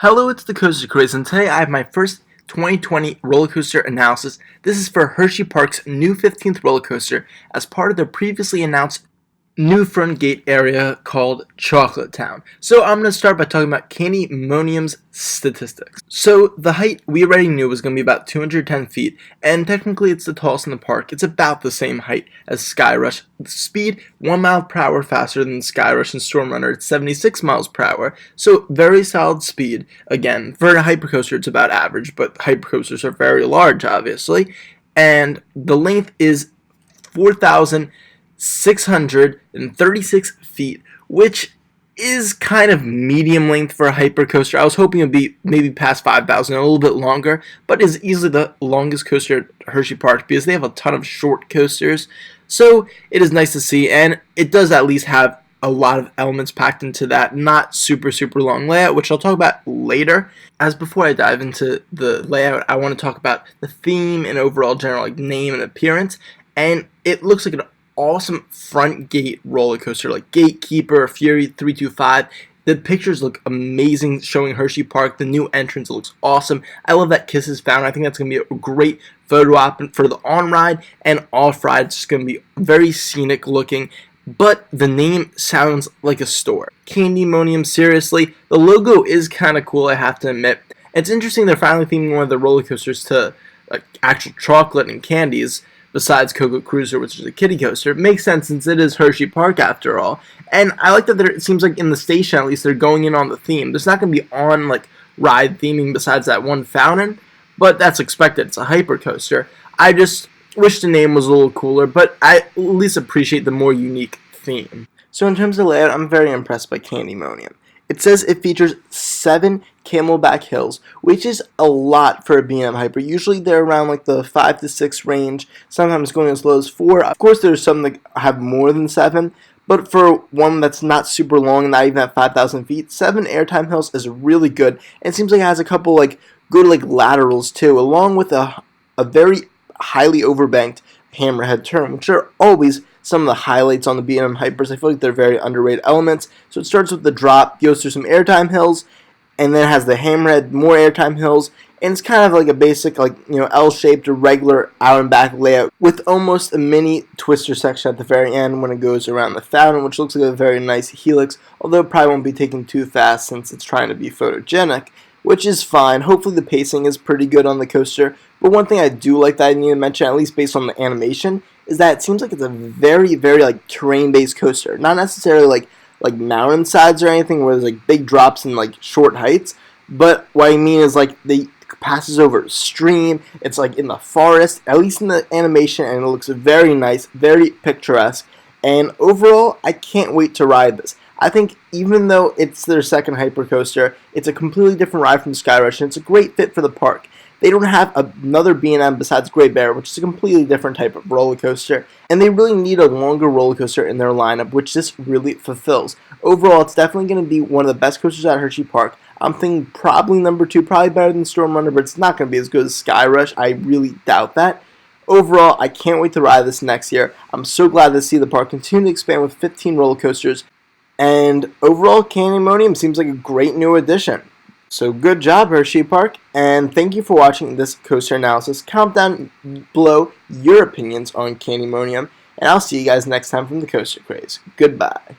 Hello, it's the Coaster Craze, and today I have my first 2020 roller coaster analysis. This is for Hersheypark's new 15th roller coaster as part of their previously announced new front gate area called Chocolate Town. So I'm going to start by talking about Candymonium's statistics. So the height we already knew was going to be about 210 feet, and technically it's the tallest in the park. It's about the same height as Skyrush. The speed, 1 mile per hour faster than Skyrush and Storm Runner. It's 76 miles per hour, so very solid speed. Again, for a hypercoaster it's about average, but hypercoasters are very large obviously. And the length is 4,636 feet, which is kind of medium length for a hypercoaster. I was hoping it would be maybe past 5,000, a little bit longer, but is easily the longest coaster at Hersheypark because they have a ton of short coasters. So it is nice to see, and it does at least have a lot of elements packed into that not super long layout, which I'll talk about later. As before I dive into the layout, I want to talk about the theme and overall general name and appearance. And it looks like an awesome front gate roller coaster, like Gatekeeper, Fury 325. The pictures look amazing showing Hersheypark. The new entrance looks awesome. I love that Kisses Fountain. I think that's going to be a great photo op for the on-ride and off-ride. It's going to be very scenic looking. But the name sounds like a store. Candymonium, seriously. The logo is kind of cool, I have to admit. It's interesting they're finally theming one of the roller coasters to actual chocolate and candies, besides Cocoa Cruiser, which is a kiddie coaster. It makes sense since it is Hersheypark after all. And I like that it seems like in the station at least they're going in on the theme. There's not going to be on ride theming besides that one fountain, but that's expected. It's a hyper coaster. I just wish the name was a little cooler, but I at least appreciate the more unique theme. So in terms of layout, I'm very impressed by Candymonium. It says it features 7 camelback hills, which is a lot for a B&M Hyper. Usually they're around the 5 to 6 range, sometimes going as low as 4. Of course there's some that have more than 7, but for one that's not super long, not even at 5,000 feet, 7 airtime hills is really good. And it seems like it has a couple good laterals too, along with a very highly overbanked hammerhead turn, which are always some of the highlights on the B&M Hypers. I feel like they're very underrated elements. So it starts with the drop, goes through some airtime hills, and then has the hammerhead, more airtime hills, and it's kind of like a basic L-shaped or regular out and back layout with almost a mini twister section at the very end when it goes around the fountain, which looks like a very nice helix, although it probably won't be taken too fast since it's trying to be photogenic, which is fine. Hopefully the pacing is pretty good on the coaster. But one thing I do like that I need to mention, at least based on the animation, is that it seems like it's a very terrain-based coaster. Not necessarily like mountainsides or anything where there's big drops and short heights. But what I mean is they passes over a stream. It's in the forest, at least in the animation, and it looks very nice, very picturesque. And overall, I can't wait to ride this. I think even though it's their second hypercoaster, it's a completely different ride from Skyrush, and it's a great fit for the park. They don't have another B&M besides Great Bear, which is a completely different type of roller coaster, and they really need a longer roller coaster in their lineup, which this really fulfills. Overall, it's definitely going to be one of the best coasters at Hersheypark. I'm thinking probably number 2, probably better than Storm Runner, but it's not going to be as good as Skyrush. I really doubt that. Overall, I can't wait to ride this next year. I'm so glad to see the park continue to expand with 15 roller coasters. And overall, Candymonium seems like a great new addition. So good job, Hersheypark, and thank you for watching this coaster analysis. Comment down below your opinions on Candymonium, and I'll see you guys next time from the Coaster Craze. Goodbye.